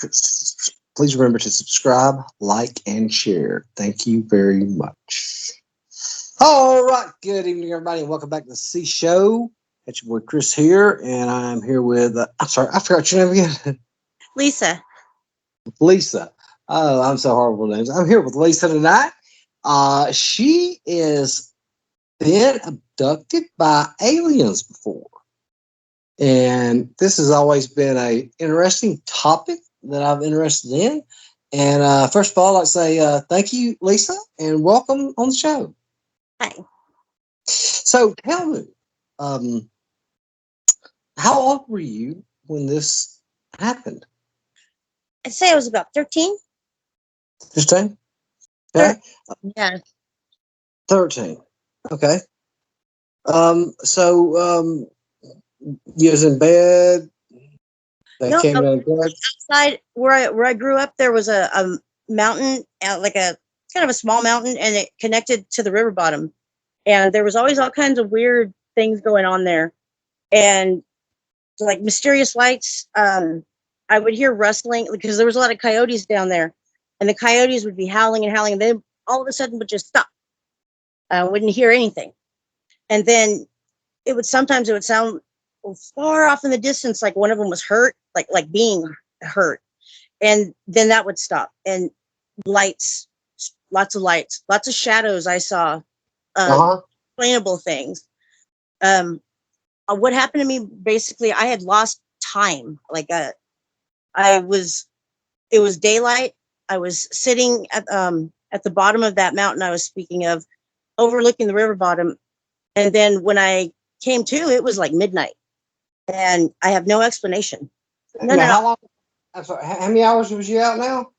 please remember to subscribe, like, and share. Thank you very much. All right. Good evening, everybody, and welcome back to the C Show. It's your boy Chris here, and I'm here with, I'm sorry, I forgot your name again. Lisa. Lisa. Oh, I'm so horrible with names. I'm here with Lisa tonight. She is been abducted by aliens before. And this has always been a interesting topic that I'm interested in. And first of all, I'd like to say thank you, Lisa, and welcome on the show. Hi. So tell me, how old were you when this happened? I'd say I was about 13. 15? Okay. Yeah. 13. Okay. So you was in bed. They No, came down bed. outside where I grew up, there was a mountain, like a kind of a small mountain, and it connected to the river bottom. And there was always all kinds of weird things going on there, and like mysterious lights. I would hear rustling because there was a lot of coyotes down there, and the coyotes would be howling and howling, and then all of a sudden would just stop. I wouldn't hear anything, and then sometimes it would sound far off in the distance, like one of them was hurt, like being hurt, and then that would stop. And lights, lots of lights, lots of shadows. I saw explainable things. What happened to me, basically, I had lost time. It was daylight. I was sitting at the bottom of that mountain I was speaking of, overlooking the river bottom, and then when I came to, it was like midnight, and I have no explanation. How long? I'm sorry. How many hours was you out now?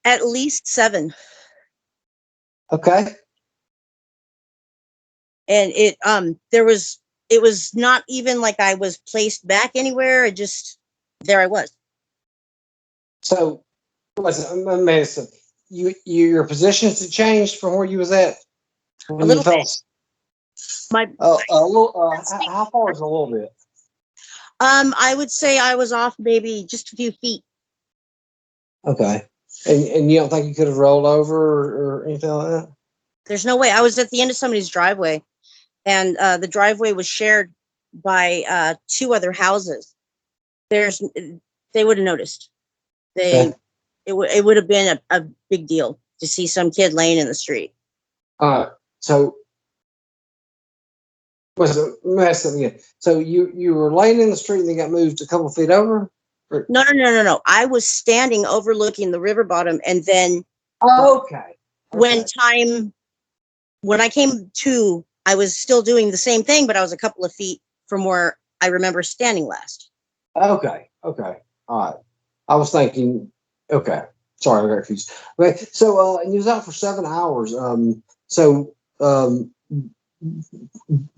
At least 7. Okay. And it was not even like I was placed back anywhere. It just, there I was. So, your positions had changed from where you was at when A little you bit. How far is a little bit? I would say I was off maybe just a few feet. Okay. And you don't think you could have rolled over or anything like that? There's no way. I was at the end of somebody's driveway, and the driveway was shared by 2 other houses. They would have noticed. It would have been a big deal to see some kid laying in the street. So was it mess again? So you were laying in the street and then got moved a couple feet over? No. I was standing overlooking the river bottom, and then when I came to, I was still doing the same thing, but I was a couple of feet from where I remember standing last. Okay. All right. I was thinking, okay. Sorry, I got confused. Okay, so and you was out for 7 hours.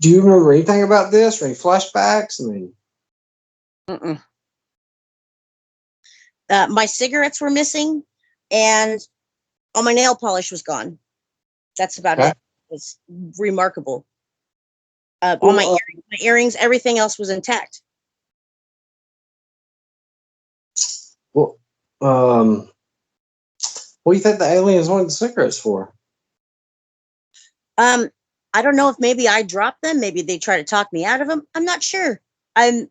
Do you remember anything about this or any flashbacks? I mean, my cigarettes were missing, and all my nail polish was gone. That's about it. It's remarkable. All my earrings, everything else was intact. Well, what do you think the aliens wanted the cigarettes for? I don't know if maybe I dropped them. Maybe they try to talk me out of them. I'm not sure. I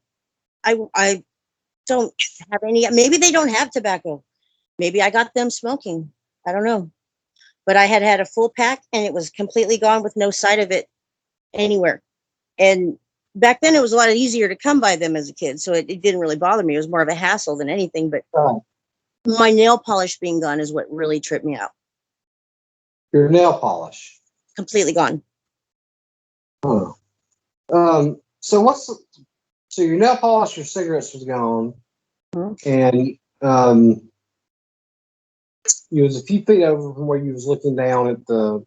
don't have any. Maybe they don't have tobacco. Maybe I got them smoking. I don't know. But I had a full pack, and it was completely gone with no sight of it anywhere. And back then, it was a lot easier to come by them as a kid, so it didn't really bother me. It was more of a hassle than anything. But my nail polish being gone is what really tripped me out. Your nail polish completely gone. So your nail polish, your cigarettes was gone, and you was a few feet over from where you was looking down at the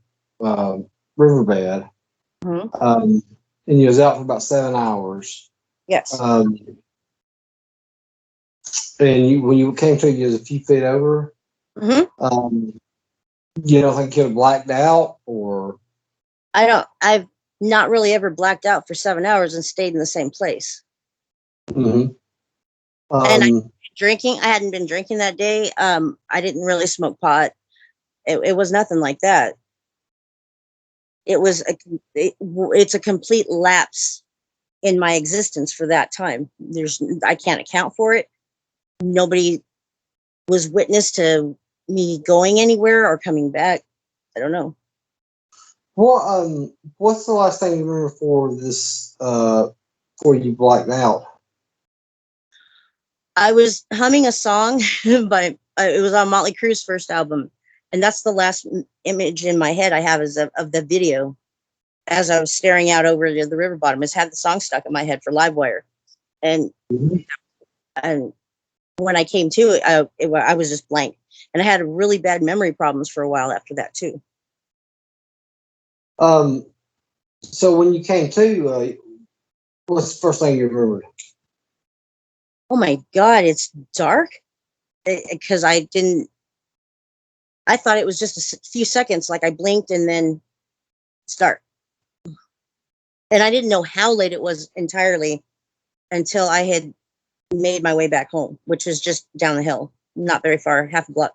riverbed, and you was out for about 7 hours. Yes. And when you came to, you was a few feet over. You don't think you could have blacked out, or? I've not really ever blacked out for 7 hours and stayed in the same place. And drinking, I hadn't been drinking that day. I didn't really smoke pot. It was nothing like that. It was it's a complete lapse in my existence for that time. I can't account for it. Nobody was witness to me going anywhere or coming back. I don't know. Well, what's the last thing you remember for this? Before you blacked out? I was humming a song by it was on Motley Crue's first album, and that's the last image in my head I have is of the video as I was staring out over the river bottom. It's had the song stuck in my head for Livewire, and Mhm. and when I came to it, I was just blank, and I had really bad memory problems for a while after that too. Um, so when you came to, what's the first thing you remembered? Oh my God, it's dark because I didn't. I thought it was just a few seconds, like I blinked and then it's dark, and I didn't know how late it was entirely until I had made my way back home, which was just down the hill, not very far, half a block.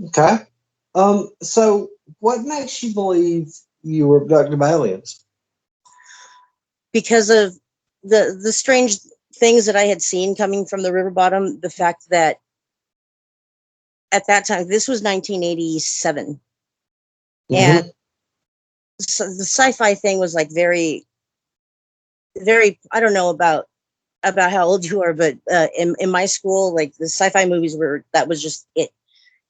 Okay. So what makes you believe you were abducted by aliens? Because of the strange things that I had seen coming from the river bottom, the fact that at that time, this was 1987, and Mm-hmm. so the sci-fi thing was like very, very. I don't know about how old you are, but in my school, like the sci-fi movies were that was just it,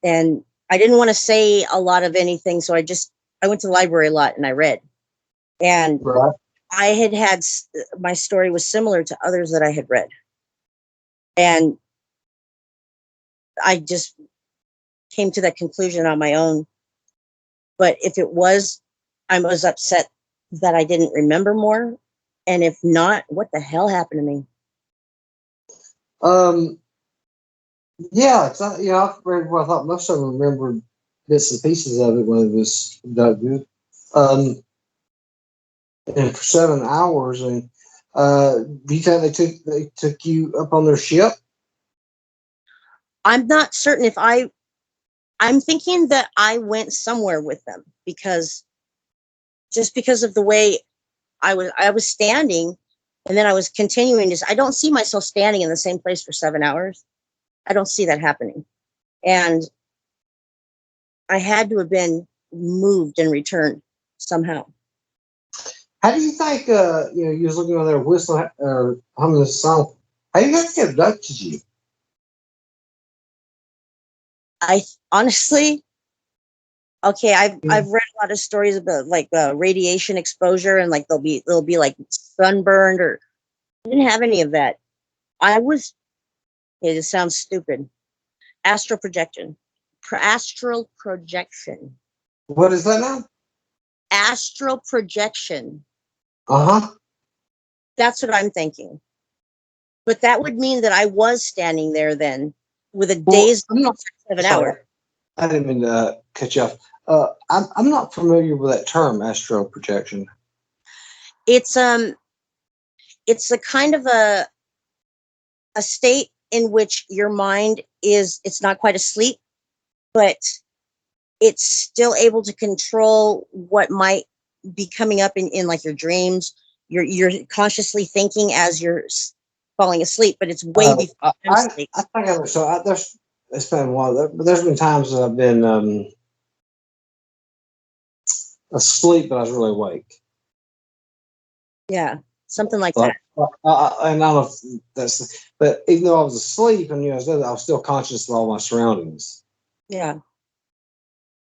and I didn't want to say a lot of anything, so I went to the library a lot and I read, and Right. I had my story was similar to others that I had read, and I just came to that conclusion on my own. But if it was, I was upset that I didn't remember more, and if not, what the hell happened to me? Um, yeah, it's not, I've read what I thought most of them remembered bits and pieces of it when it was abducted. Um, and for 7 hours, and do you think they took you up on their ship? I'm not certain if I'm thinking that I went somewhere with them because just because of the way I was standing and then I was continuing to I don't see myself standing in the same place for 7 hours. I don't see that happening. And I had to have been moved and returned somehow. How do you think? You was looking over there whistling or humming this song. How do you think they abducted you? I honestly, okay, I've read a lot of stories about like radiation exposure and like they'll be like sunburned or I didn't have any of that. I was it sounds stupid. Astral projection. Astral projection. What is that now? Astral projection. Uh huh. That's what I'm thinking. But that would mean that I was standing there then with a Well, dazed I'm not 7 hours. sorry. I didn't mean to cut you off. I'm not familiar with that term, astral projection. It's it's a kind of a state in which your mind is it's not quite asleep, but it's still able to control what might be coming up in like your dreams. You're consciously thinking as you're falling asleep, but it's way Uh, before I, REM I sleep. I think I so I, there's it's been a while, but there's been times that I've been asleep, but I was really awake. Yeah, something like But that. and I don't know if that's, but even though I was asleep and I was still conscious of all my surroundings. Yeah.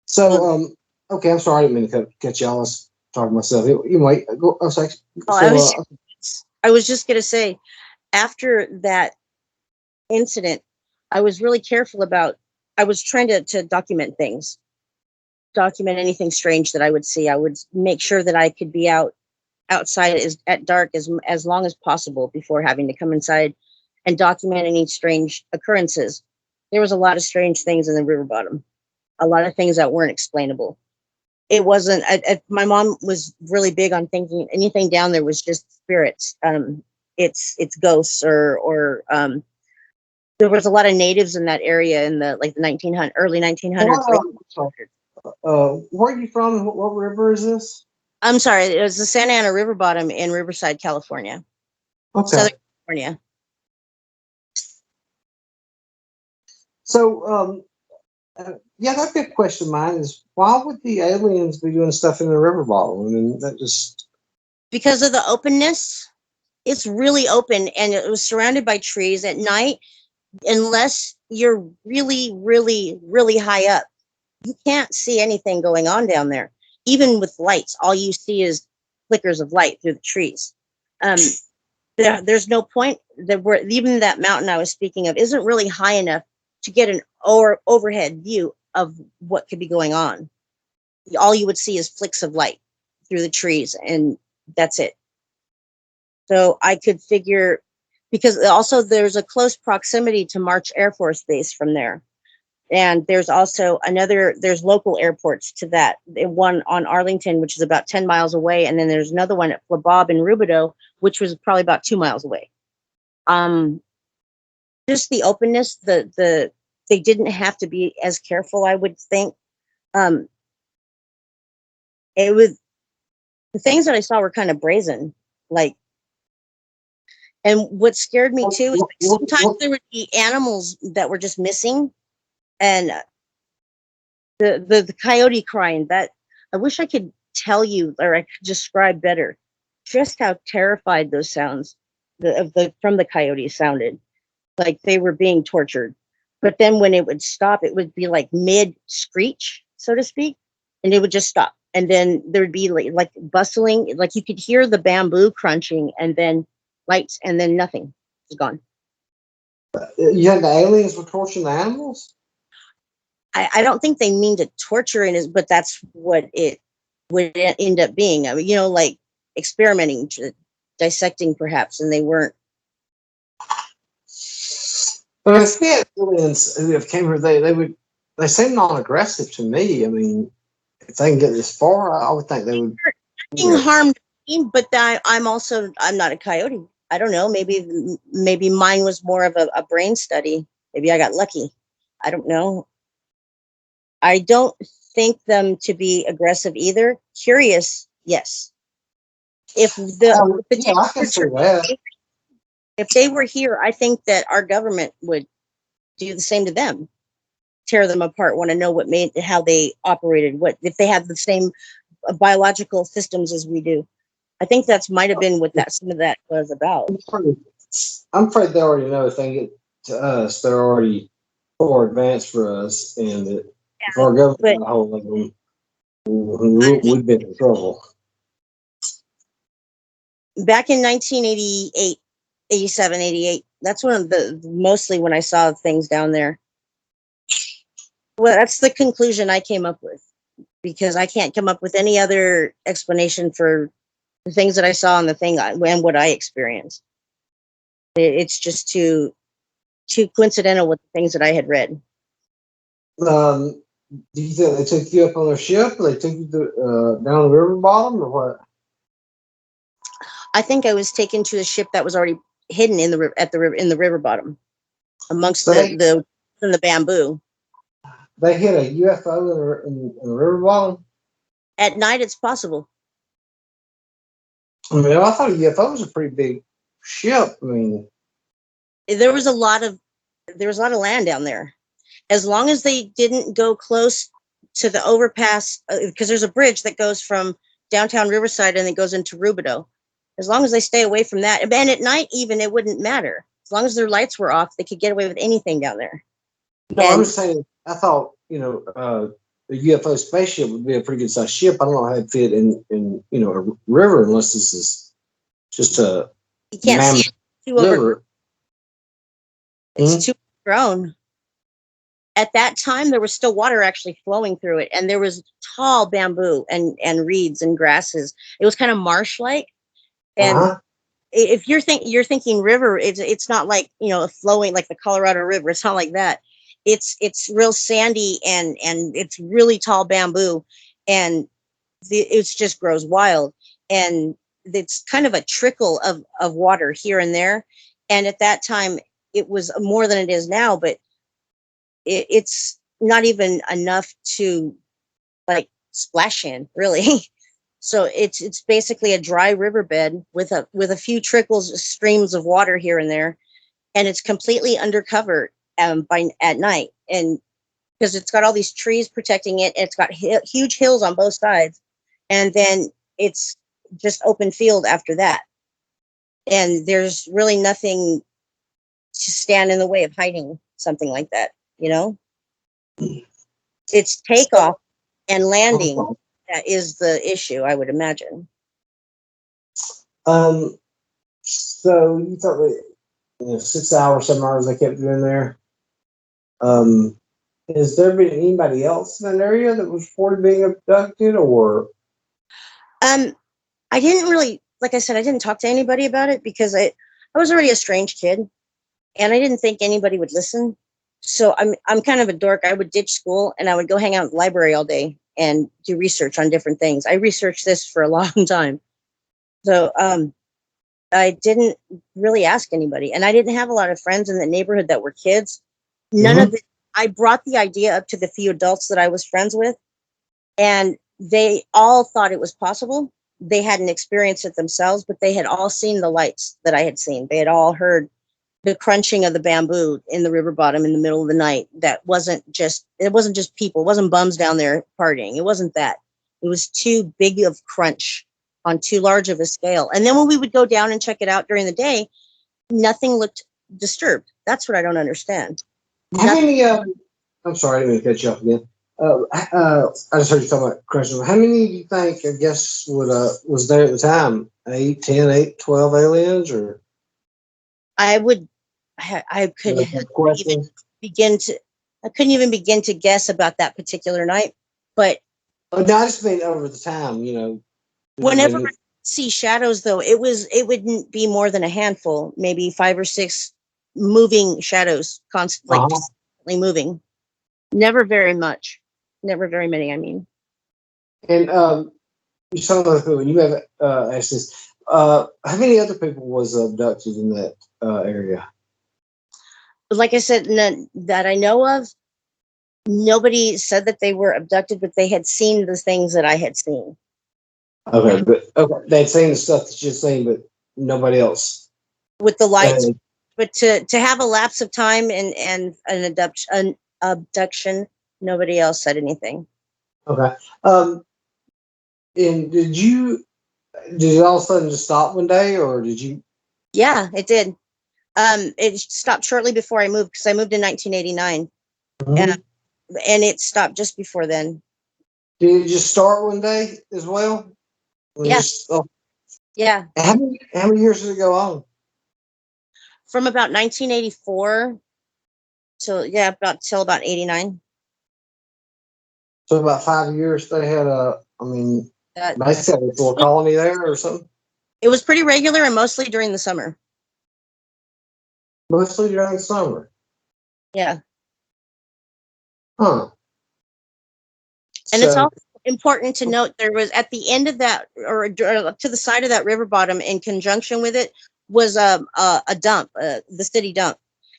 So, Well, okay, I'm sorry, I didn't mean to cut you off. I was talking to myself. You might go. I was like, oh, I was so, I was just gonna say after that incident, I was really careful about. I was trying to document things, document anything strange that I would see. I would make sure that I could be outside at dark as long as possible before having to come inside and document any strange occurrences. There was a lot of strange things in the river bottom, a lot of things that weren't explainable. It wasn't. My mom was really big on thinking anything down there was just spirits. it's ghosts or there was a lot of natives in that area in the like the 1900 early 1900s. Where are you from? What river is this? I'm sorry, it was the Santa Ana River bottom in Riverside, California, Okay. Southern California. So, yeah, that'd be a question of mine is why would the aliens be doing stuff in the river bottom? I mean, that just. Because of the openness. It's really open and it was surrounded by trees at night. Unless you're really, really, really high up, you can't see anything going on down there. Even with lights, all you see is flickers of light through the trees. Um, there's no point that we're even that mountain I was speaking of isn't really high enough to get an overhead view of what could be going on. All you would see is flicks of light through the trees, and that's it. So I could figure, because also there's a close proximity to March Air Force Base from there. And there's also there's local airports to that. One on Arlington, which is about 10 miles away. And then there's another one at Flabob in Rubidoux, which was probably about 2 miles away. Just the openness, they didn't have to be as careful, I would think. It was, the things that I saw were kind of brazen, like, and what scared me too is like sometimes there would be animals that were just missing, and the coyote crying. That I wish I could tell you or I could describe better just how terrified those sounds from the coyotes sounded, like they were being tortured. But then when it would stop, it would be like mid screech, so to speak, and it would just stop. And then there'd be like bustling, like you could hear the bamboo crunching, and then lights, and then nothing was gone. You had the aliens were torturing the animals? I don't think they mean to torture it, but that's what it would end up being. I mean, like experimenting, dissecting perhaps, and they weren't. But if we had aliens who have came here, they seem non-aggressive to me. I mean, if they can get this far, I would think they would. Nothing harmed me, but I'm not a coyote. I don't know. Maybe mine was more of a brain study. Maybe I got lucky. I don't know. I don't think them to be aggressive either. Curious, yes. If I can see that. If they were here, I think that our government would do the same to them, tear them apart, want to know how they operated, what if they have the same biological systems as we do. I think that's might have been what some of that was about. I'm afraid they already know if they get to us, they're already far advanced for us, and if our government got a hold of them, we'd be in trouble. Back in 1988, 87, 88, that's mostly when I saw things down there. Well, that's the conclusion I came up with, because I can't come up with any other explanation for the things that I saw and and what I experienced. It's just too coincidental with the things that I had read. Do you think they took you up on their ship? Or they took you down the river bottom, or what? I think I was taken to a ship that was already hidden in the river bottom, amongst the bamboo. They hit a UFO in the river bottom. At night, it's possible. I mean, I thought a UFO was a pretty big ship. I mean, there was a lot of land down there. As long as they didn't go close to the overpass, because there's a bridge that goes from downtown Riverside and it goes into Rubidoux. As long as they stay away from that, and at night even, it wouldn't matter. As long as their lights were off, they could get away with anything down there. No, I was saying, I thought, a UFO spaceship would be a pretty good sized ship. I don't know how it'd fit in a river unless this is just a you can't see it. River. It's too grown. At that time, there was still water actually flowing through it, and there was tall bamboo and reeds and grasses. It was kind of marsh-like. And if you're thinking river, it's not like flowing like the Colorado River. It's not like that. It's real sandy and it's really tall bamboo, and it just grows wild. And it's kind of a trickle of water here and there. And at that time, it was more than it is now, but it's not even enough to like splash in, really. So it's basically a dry riverbed with a few trickles, streams of water here and there, and it's completely undercover by at night, and because it's got all these trees protecting it, and it's got huge hills on both sides, and then it's just open field after that, and there's really nothing to stand in the way of hiding something like that. You know, it's takeoff and landing that is the issue, I would imagine. Um, so you thought that 6 hours, 7 hours they kept you in there. Has there been anybody else in that area that was reported being abducted, or? Um, I didn't really, like I said, I didn't talk to anybody about it because I was already a strange kid, and I didn't think anybody would listen. So I'm kind of a dork. I would ditch school and I would go hang out in the library all day and do research on different things. I researched this for a long time. So I didn't really ask anybody, and I didn't have a lot of friends in the neighborhood that were kids. None of Mhm. the I brought the idea up to the few adults that I was friends with, and they all thought it was possible. They hadn't experienced it themselves, but they had all seen the lights that I had seen. They had all heard the crunching of the bamboo in the river bottom in the middle of the night. It wasn't just people. It wasn't bums down there partying. It wasn't that. It was too big of crunch on too large of a scale. And then when we would go down and check it out during the day, nothing looked disturbed. That's what I don't understand. How Nothing. many? I'm sorry, I didn't mean to cut you off again. I just heard you talking about crashing. How many do you think? I guess would was there at the time? 8, 10, 8, 12 aliens, or I would. I could no even questions? begin to. I couldn't even begin to guess about that particular night. But Oh, no, I just mean over the time. whenever Been, I see shadows, though, it wouldn't be more than a handful, maybe 5 or 6 moving shadows, like uh-huh. just constantly moving. Never very much. Never very many. I mean, And you saw another people. You have asked this. How many other people was abducted in that area? but like I said, none that I know of. Nobody said that they were abducted, but they had seen the things that I had seen. Okay, but okay, they'd seen the stuff that you'd seen, but nobody else. With the lights, And but to have a lapse of time and an abduction, nobody else said anything. okay, and did it all of a sudden just stop one day, or did you? Yeah, it did. It stopped shortly before I moved because I moved in 1989, and Mhm. and it stopped just before then. Did it just start one day as well? Yeah, Oh, yeah. how many years did it go on? From about 1984 till about 89. So about 5 years they had a. I mean, That basically a little colony there or something. It was pretty regular and mostly during the summer. Mostly during the summer. Yeah, Huh. and it's So also important to note there was at the end of that, or to the side of that river bottom, in conjunction with it, was a dump, the city dump,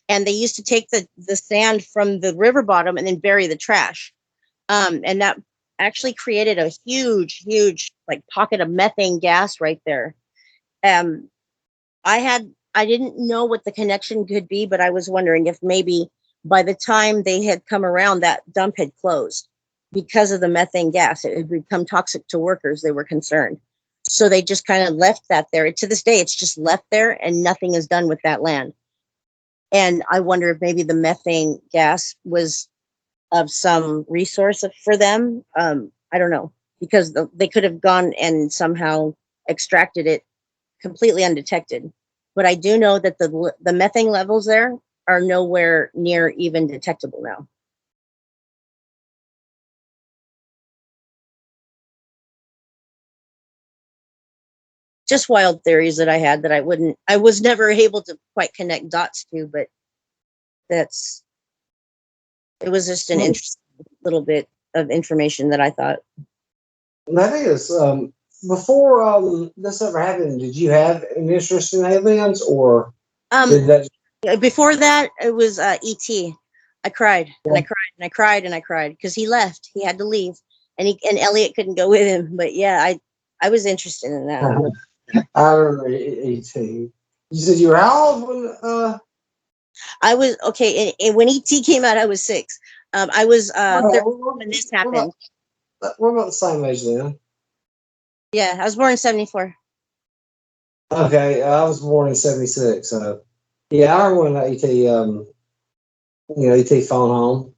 and they used to take the sand from the river bottom and then bury the trash. And that actually created a huge like pocket of methane gas right there. Um, I didn't know what the connection could be, but I was wondering if maybe by the time they had come around, that dump had closed because of the methane gas. It had become toxic to workers. They were concerned. So they just kind of left that there. To this day, it's just left there and nothing is done with that land. And I wonder if maybe the methane gas was of some resource for them. I don't know, because they could have gone and somehow extracted it completely undetected. But I do know that the methane levels there are nowhere near even detectable now. Just wild theories that I had that I was never able to quite connect dots to, but that's it was just an hmm, interesting little bit of information that I thought. that is. before this ever happened, did you have an interest in aliens, or Um, did that? before that, it was E.T. I cried and I cried and I cried and I cried because he left. He had to leave, and Elliot couldn't go with him. But yeah, I was interested in that. I remember ET. You said you were how old when? I was okay, and when ET came out, I was 6. I was 13 when this We're about, happened. we're about the same age then. Yeah, I was born in 74. Okay, I was born in '76, so yeah, I remember when ET, ET phone home.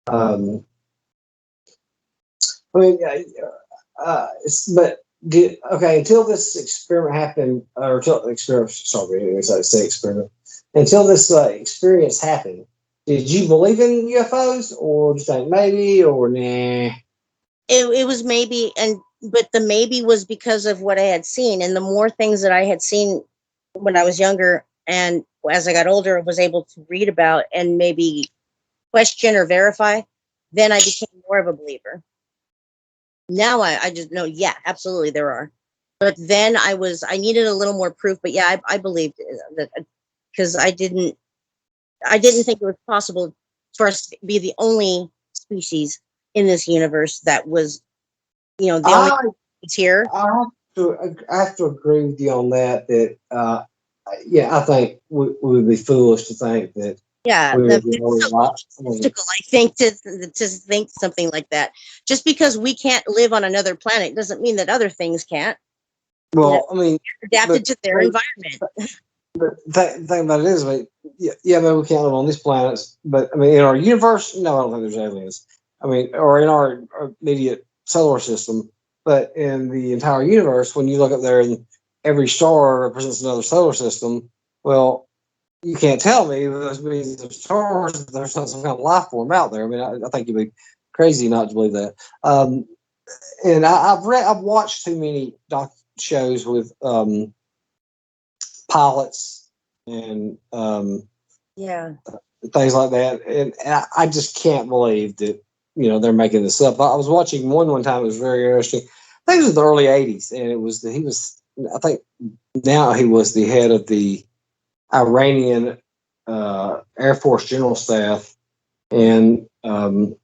Um, I mean, but okay, until this experiment happened, or until experiment, sorry, I say experiment, until this experience happened, did you believe in UFOs, or just think maybe, or nah? It was maybe, but the maybe was because of what I had seen, and the more things that I had seen when I was younger, and as I got older, was able to read about and maybe question or verify, then I became more of a believer. Now I just know, yeah, absolutely there are. But then I needed a little more proof. But yeah, I believed that because I didn't think it was possible for us to be the only species in this universe that was, the only I species here. I have to agree with you on that. That yeah, I think we would be foolish to think that Yeah, we were the it's only so lot. I mean, egotistical, I think, to think something like that. Just because we can't live on another planet doesn't mean that other things can't. You know, well, I mean, adapted but to their environment. the thing about it is, I mean, yeah, maybe we can't live on these planets, but I mean, in our universe, no, I don't think there's aliens. I mean, or in our immediate solar system, but in the entire universe, when you look up there and every star represents another solar system, well, you can't tell me those means of stars, there's not some kind of life form out there. I mean, I think you'd be crazy not to believe that. And I've watched too many shows with pilots and Yeah. things like that, and I just can't believe that they're making this up. I was watching one time; it was very interesting. I think it was in the early '80s, and it was he was I think now he was the head of the Iranian Air Force General Staff, and the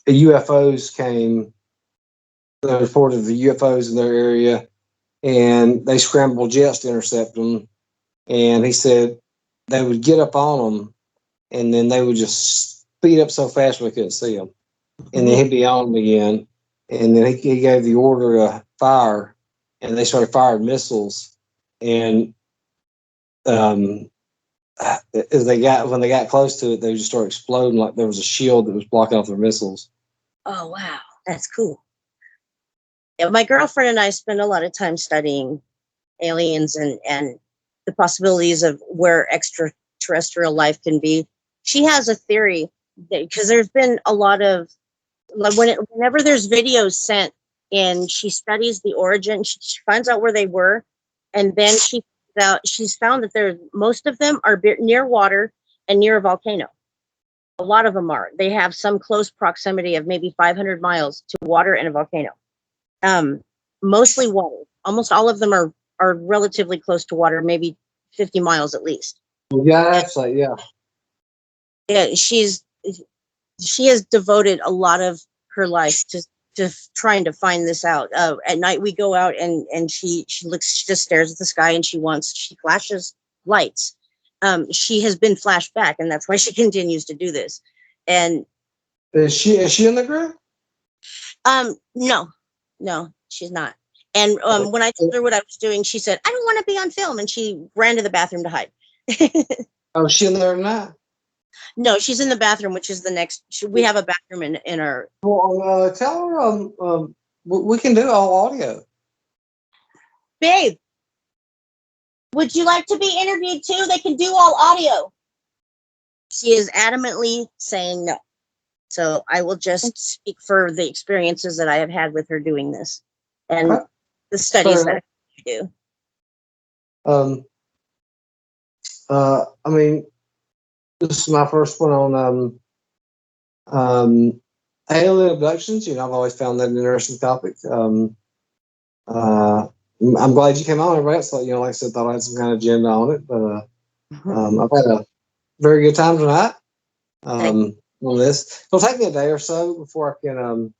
UFOs came. They reported the UFOs in their area, and they scrambled jets to intercept them. And he said they would get up on them, and then they would just speed up so fast we couldn't see them, and then he'd be on them again, and then he gave the order to fire, and they started firing missiles, and um, as when they got close to it, they would just start exploding like there was a shield that was blocking off their missiles. Oh wow, that's cool. Yeah, my girlfriend and I spend a lot of time studying aliens and the possibilities of where extraterrestrial life can be. She has a theory because there's been a lot of like whenever there's videos sent and she studies the origin, she finds out where they were, and then she's found that there most of them are near water and near a volcano. A lot of them are. They have some close proximity of maybe 500 miles to water and a volcano. Um, Mostly water. Almost all of them are relatively close to water, maybe 50 miles at least. Yeah, absolutely. Yeah. Yeah, she has devoted a lot of her life to trying to find this out. At night we go out and she just stares at the sky and she flashes lights. She has been flashed back, and that's why she continues to do this. And Is she in the group? no, no, she's not. And when I told her what I was doing, she said, "I don't want to be on film," and she ran to the bathroom to hide. Oh, is she in there now? No, she's in the bathroom, which is the next. We have a bathroom in our. Well, tell her we can do all audio. Babe, would you like to be interviewed too? They can do all audio. She is adamantly saying no. So I will just speak for the experiences that I have had with her doing this and Okay. the studies that I do. Um, I mean, this is my first one on alien abductions. I've always found that an interesting topic. I'm glad you came on. Everybody else, like I said, thought I had some kind of agenda on it, but I've had a very good time tonight. On this, it'll take me a day or so before I can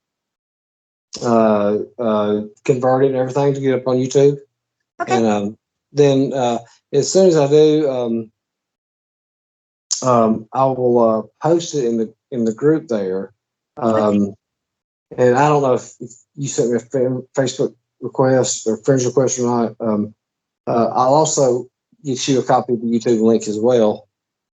convert it and everything to get up on YouTube. Okay. And then as soon as I do, I will post it in the group there. And I don't know if you sent me a Facebook request or friends request or not. I'll also get you a copy of the YouTube link as well.